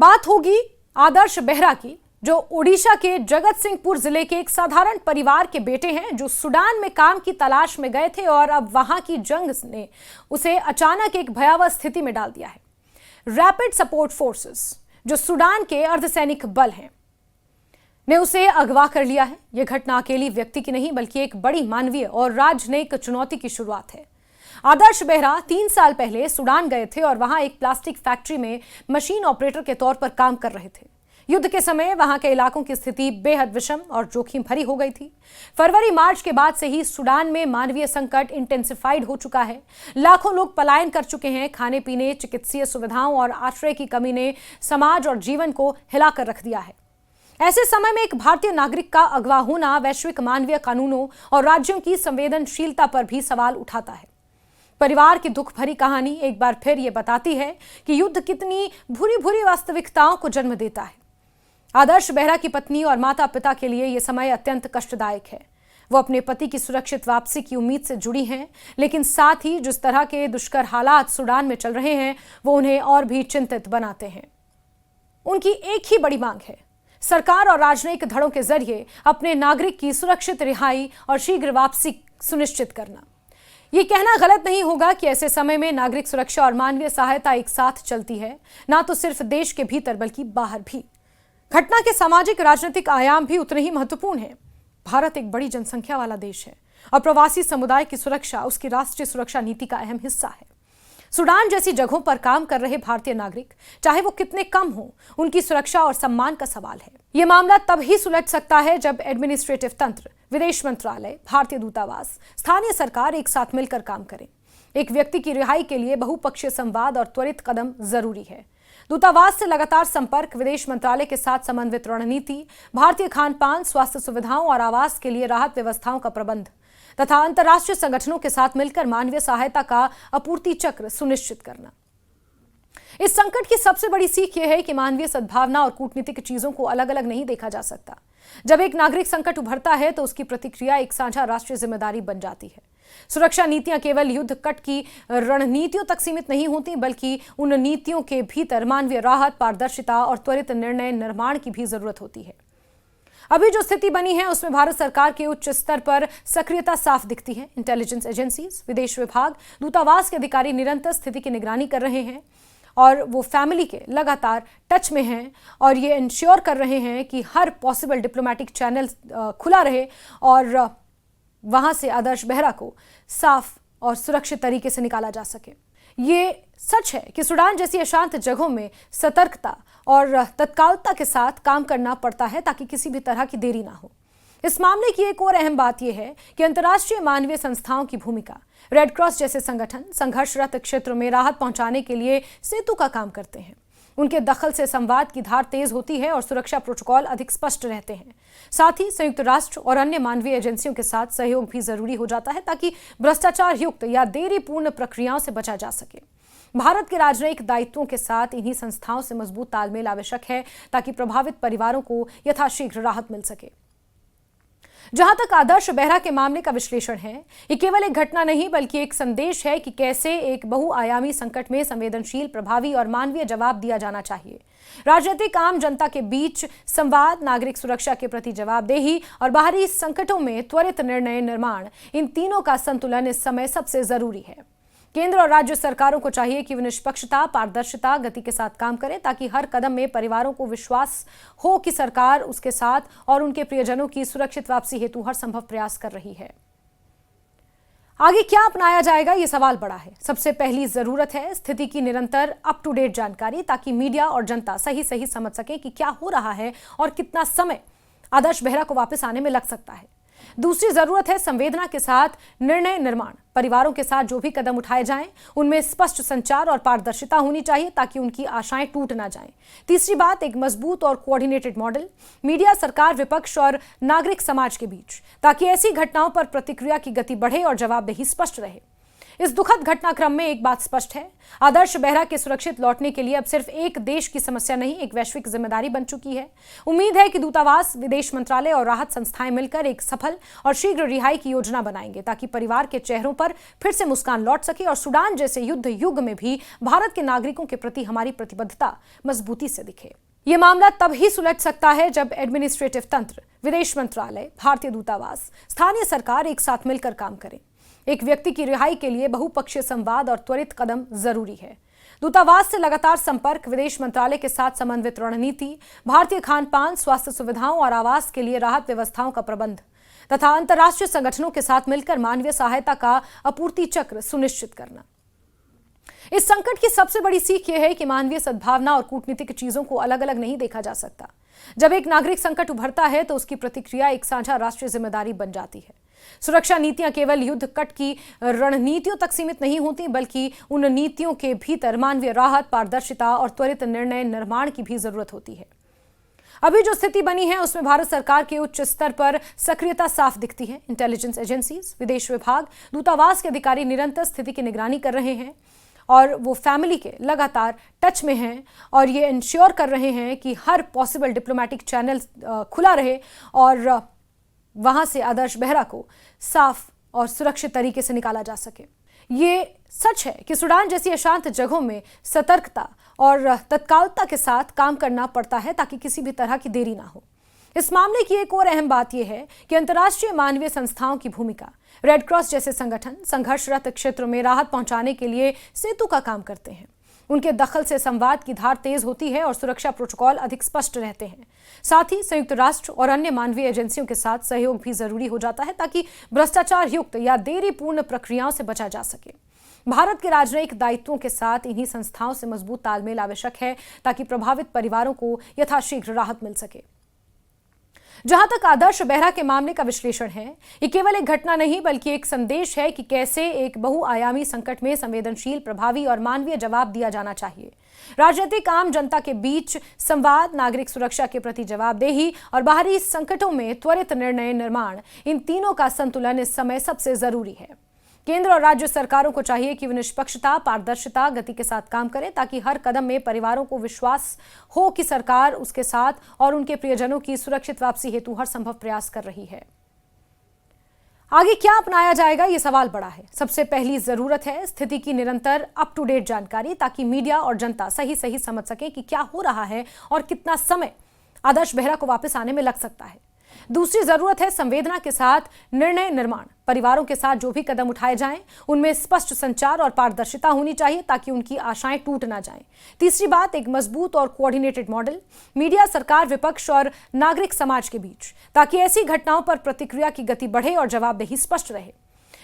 बात होगी आदर्श बेहरा की, जो ओडिशा के जगत सिंहपुर जिले के एक साधारण परिवार के बेटे हैं, जो सूडान में काम की तलाश में गए थे और अब वहां की जंग ने उसे अचानक एक भयावह स्थिति में डाल दिया है। रैपिड सपोर्ट फोर्सेस, जो सूडान के अर्धसैनिक बल हैं, ने उसे अगवा कर लिया है। यह घटना अकेली व्यक्ति की नहीं बल्कि एक बड़ी मानवीय और राजनयिक चुनौती की शुरुआत है। आदर्श बेहरा 3 साल पहले सूडान गए थे और वहां एक प्लास्टिक फैक्ट्री में मशीन ऑपरेटर के तौर पर काम कर रहे थे। युद्ध के समय वहां के इलाकों की स्थिति बेहद विषम और जोखिम भरी हो गई थी। फरवरी मार्च के बाद से ही सूडान में मानवीय संकट इंटेंसिफाइड हो चुका है। लाखों लोग पलायन कर चुके हैं। खाने पीने, चिकित्सीय सुविधाओं और आश्रय की कमी ने समाज और जीवन को हिलाकर रख दिया है। ऐसे समय में एक भारतीय नागरिक का अगवा होना वैश्विक मानवीय कानूनों और राज्यों की संवेदनशीलता पर भी सवाल उठाता है। परिवार की दुख भरी कहानी एक बार फिर यह बताती है कि युद्ध कितनी भूरी भूरी वास्तविकताओं को जन्म देता है। आदर्श बेहरा की पत्नी और माता पिता के लिए यह समय अत्यंत कष्टदायक है। वो अपने पति की सुरक्षित वापसी की उम्मीद से जुड़ी हैं, लेकिन साथ ही जिस तरह के दुष्कर हालात सूडान में चल रहे हैं, वो उन्हें और भी चिंतित बनाते हैं। उनकी एक ही बड़ी मांग है, सरकार और राजनयिक धड़ों के जरिए अपने नागरिक की सुरक्षित रिहाई और शीघ्र वापसी सुनिश्चित करना। ये कहना गलत नहीं होगा कि ऐसे समय में नागरिक सुरक्षा और मानवीय सहायता एक साथ चलती है, ना तो सिर्फ देश के भीतर बल्कि बाहर भी। घटना के सामाजिक राजनीतिक आयाम भी उतने ही महत्वपूर्ण हैं। भारत एक बड़ी जनसंख्या वाला देश है और प्रवासी समुदाय की सुरक्षा उसकी राष्ट्रीय सुरक्षा नीति का अहम हिस्सा है। सूडान जैसी जगहों पर काम कर रहे भारतीय नागरिक, चाहे वो कितने कम हों, उनकी सुरक्षा और सम्मान का सवाल है। ये मामला तब ही सुलझ सकता है जब एडमिनिस्ट्रेटिव तंत्र, विदेश मंत्रालय, भारतीय दूतावास, स्थानीय सरकार एक साथ मिलकर काम करें। एक व्यक्ति की रिहाई के लिए बहुपक्षीय संवाद और त्वरित कदम जरूरी है। दूतावास से लगातार संपर्क, विदेश मंत्रालय के साथ समन्वित रणनीति, भारतीय खान पान, स्वास्थ्य सुविधाओं और आवास के लिए राहत व्यवस्थाओं का प्रबंध तथा अंतर्राष्ट्रीय संगठनों के साथ मिलकर मानवीय सहायता का आपूर्ति चक्र सुनिश्चित करना। इस संकट की सबसे बड़ी सीख यह है कि मानवीय सद्भावना और कूटनीतिक चीजों को अलग अलग नहीं देखा जा सकता। जब एक नागरिक संकट उभरता है तो उसकी प्रतिक्रिया एक साझा राष्ट्रीय जिम्मेदारी बन जाती है। सुरक्षा नीतियां केवल युद्ध कट की रणनीतियों तक सीमित नहीं होती, बल्कि उन नीतियों के भीतर मानवीय राहत, पारदर्शिता और त्वरित निर्णय निर्माण की भी जरूरत होती है। अभी जो स्थिति बनी है उसमें भारत सरकार के उच्च स्तर पर सक्रियता साफ दिखती है। इंटेलिजेंस एजेंसीज, विदेश विभाग, दूतावास के अधिकारी निरंतर स्थिति की निगरानी कर रहे हैं और वो फैमिली के लगातार टच में हैं और ये इंश्योर कर रहे हैं कि हर पॉसिबल डिप्लोमेटिक चैनल खुला रहे और वहां से आदर्श बेहरा को साफ और सुरक्षित तरीके से निकाला जा सके। ये सच है कि सूडान जैसी अशांत जगहों में सतर्कता और तत्कालता के साथ काम करना पड़ता है ताकि किसी भी तरह की देरी ना हो। इस मामले की एक और अहम बात यह है कि अंतर्राष्ट्रीय मानवीय संस्थाओं की भूमिका, रेड क्रॉस जैसे संगठन संघर्षरत क्षेत्रों में राहत पहुंचाने के लिए सेतु का काम करते हैं। उनके दखल से संवाद की धार तेज होती है और सुरक्षा प्रोटोकॉल अधिक स्पष्ट रहते हैं। साथ ही संयुक्त राष्ट्र और अन्य मानवीय एजेंसियों के साथ सहयोग भी जरूरी हो जाता है ताकि भ्रष्टाचार युक्त या देरीपूर्ण प्रक्रियाओं से बचा जा सके। भारत के राजनयिक दायित्वों के साथ इन्हीं संस्थाओं से मजबूत तालमेल आवश्यक है ताकि प्रभावित परिवारों को यथाशीघ्र राहत मिल सके। जहां तक आदर्श बेहरा के मामले का विश्लेषण है, ये केवल एक घटना नहीं बल्कि एक संदेश है कि कैसे एक बहुआयामी संकट में संवेदनशील, प्रभावी और मानवीय जवाब दिया जाना चाहिए। राजनीतिक, आम जनता के बीच संवाद, नागरिक सुरक्षा के प्रति जवाबदेही और बाहरी संकटों में त्वरित निर्णय निर्माण, इन तीनों का संतुलन इस समय सबसे जरूरी है। केंद्र और राज्य सरकारों को चाहिए कि वे निष्पक्षता, पारदर्शिता, गति के साथ काम करें ताकि हर कदम में परिवारों को विश्वास हो कि सरकार उसके साथ और उनके प्रियजनों की सुरक्षित वापसी हेतु हर संभव प्रयास कर रही है। आगे क्या अपनाया जाएगा, ये सवाल बड़ा है। सबसे पहली जरूरत है स्थिति की निरंतर अप टू डेट जानकारी, ताकि मीडिया और जनता सही सही समझ सके कि क्या हो रहा है और कितना समय आदर्श बेहरा को वापस आने में लग सकता है। दूसरी जरूरत है संवेदना के साथ निर्णय निर्माण। परिवारों के साथ जो भी कदम उठाए जाएं, उनमें स्पष्ट संचार और पारदर्शिता होनी चाहिए ताकि उनकी आशाएं टूट ना जाएं। तीसरी बात, एक मजबूत और कोऑर्डिनेटेड मॉडल, मीडिया, सरकार, विपक्ष और नागरिक समाज के बीच, ताकि ऐसी घटनाओं पर प्रतिक्रिया की गति बढ़े और जवाबदेही स्पष्ट रहे। इस दुखद घटनाक्रम में एक बात स्पष्ट है, आदर्श बेहरा के सुरक्षित लौटने के लिए अब सिर्फ एक देश की समस्या नहीं, एक वैश्विक जिम्मेदारी बन चुकी है। उम्मीद है कि दूतावास, विदेश मंत्रालय और राहत संस्थाएं मिलकर एक सफल और शीघ्र रिहाई की योजना बनाएंगे, ताकि परिवार के चेहरों पर फिर से मुस्कान लौट सके और सूडान जैसे युद्ध युग में भी भारत के नागरिकों के प्रति हमारी प्रतिबद्धता मजबूती से दिखे। यह मामला तब ही सुलझ सकता है जब एडमिनिस्ट्रेटिव तंत्र, विदेश मंत्रालय, भारतीय दूतावास, स्थानीय सरकार एक साथ मिलकर काम करें। एक व्यक्ति की रिहाई के लिए बहुपक्षीय संवाद और त्वरित कदम जरूरी है। दूतावास से लगातार संपर्क, विदेश मंत्रालय के साथ समन्वित रणनीति, भारतीय खान पान, स्वास्थ्य सुविधाओं और आवास के लिए राहत व्यवस्थाओं का प्रबंध तथा अंतर्राष्ट्रीय संगठनों के साथ मिलकर मानवीय सहायता का आपूर्ति चक्र सुनिश्चित करना। इस संकट की सबसे बड़ी सीख यह है कि मानवीय सद्भावना और कूटनीतिक चीजों को अलग अलग नहीं देखा जा सकता। जब एक नागरिक संकट उभरता है तो उसकी प्रतिक्रिया एक साझा राष्ट्रीय जिम्मेदारी बन जाती है। सुरक्षा नीतियां केवल युद्ध कट की रणनीतियों तक सीमित नहीं होती, बल्कि उन नीतियों के भीतर मानवीय राहत, पारदर्शिता और त्वरित निर्णय निर्माण की भी जरूरत होती है। अभी जो स्थिति बनी है उसमें भारत सरकार के उच्च स्तर पर सक्रियता साफ दिखती है। इंटेलिजेंस एजेंसीज, विदेश विभाग, दूतावास के अधिकारी निरंतर स्थिति की निगरानी कर रहे हैं और वो फैमिली के लगातार टच में हैं और ये इंश्योर कर रहे हैं कि हर पॉसिबल डिप्लोमेटिक चैनल खुला रहे और वहां से आदर्श बेहरा को साफ और सुरक्षित तरीके से निकाला जा सके। ये सच है कि सूडान जैसी अशांत जगहों में सतर्कता और तत्कालता के साथ काम करना पड़ता है ताकि किसी भी तरह की देरी ना हो। इस मामले की एक और अहम बात यह है कि अंतर्राष्ट्रीय मानवीय संस्थाओं की भूमिका, रेड क्रॉस जैसे संगठन संघर्षरत क्षेत्रों में राहत पहुंचाने के लिए सेतु का काम करते हैं। उनके दखल से संवाद की धार तेज होती है और सुरक्षा प्रोटोकॉल अधिक स्पष्ट रहते हैं। साथ ही संयुक्त राष्ट्र और अन्य मानवीय एजेंसियों के साथ सहयोग भी जरूरी हो जाता है ताकि भ्रष्टाचार युक्त या देरीपूर्ण प्रक्रियाओं से बचा जा सके। भारत के राजनयिक दायित्वों के साथ इन्हीं संस्थाओं से मजबूत तालमेल आवश्यक है ताकि प्रभावित परिवारों को यथाशीघ्र राहत मिल सके। जहां तक आदर्श बेहरा के मामले का विश्लेषण है, ये केवल एक घटना नहीं बल्कि एक संदेश है कि कैसे एक बहुआयामी संकट में संवेदनशील, प्रभावी और मानवीय जवाब दिया जाना चाहिए। राजनीतिक, आम जनता के बीच संवाद, नागरिक सुरक्षा के प्रति जवाबदेही और बाहरी संकटों में त्वरित निर्णय निर्माण, इन तीनों का संतुलन इस समय सबसे जरूरी है। केंद्र और राज्य सरकारों को चाहिए कि वे निष्पक्षता, पारदर्शिता, गति के साथ काम करें ताकि हर कदम में परिवारों को विश्वास हो कि सरकार उसके साथ और उनके प्रियजनों की सुरक्षित वापसी हेतु हर संभव प्रयास कर रही है। आगे क्या अपनाया जाएगा, ये सवाल बड़ा है। सबसे पहली जरूरत है स्थिति की निरंतर अप टू डेट जानकारी, ताकि मीडिया और जनता सही समझ सके कि क्या हो रहा है और कितना समय आदर्श बेहरा को वापस आने में लग सकता है। दूसरी जरूरत है संवेदना के साथ निर्णय निर्माण। परिवारों के साथ जो भी कदम उठाए जाएं, उनमें स्पष्ट संचार और पारदर्शिता होनी चाहिए ताकि उनकी आशाएं टूट ना जाएं। तीसरी बात, एक मजबूत और कोऑर्डिनेटेड मॉडल, मीडिया, सरकार, विपक्ष और नागरिक समाज के बीच, ताकि ऐसी घटनाओं पर प्रतिक्रिया की गति बढ़े और जवाबदेही स्पष्ट रहे।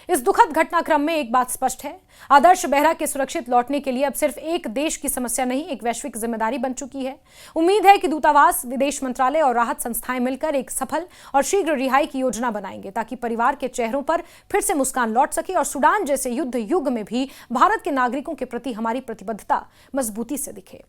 इस दुखद घटनाक्रम में एक बात स्पष्ट है, आदर्श बेहरा के सुरक्षित लौटने के लिए अब सिर्फ एक देश की समस्या नहीं, एक वैश्विक जिम्मेदारी बन चुकी है। उम्मीद है कि दूतावास, विदेश मंत्रालय और राहत संस्थाएं मिलकर एक सफल और शीघ्र रिहाई की योजना बनाएंगे ताकि परिवार के चेहरों पर फिर से मुस्कान लौट सके और सूडान जैसे युद्ध युग में भी भारत के नागरिकों के प्रति हमारी प्रतिबद्धता मजबूती से दिखे।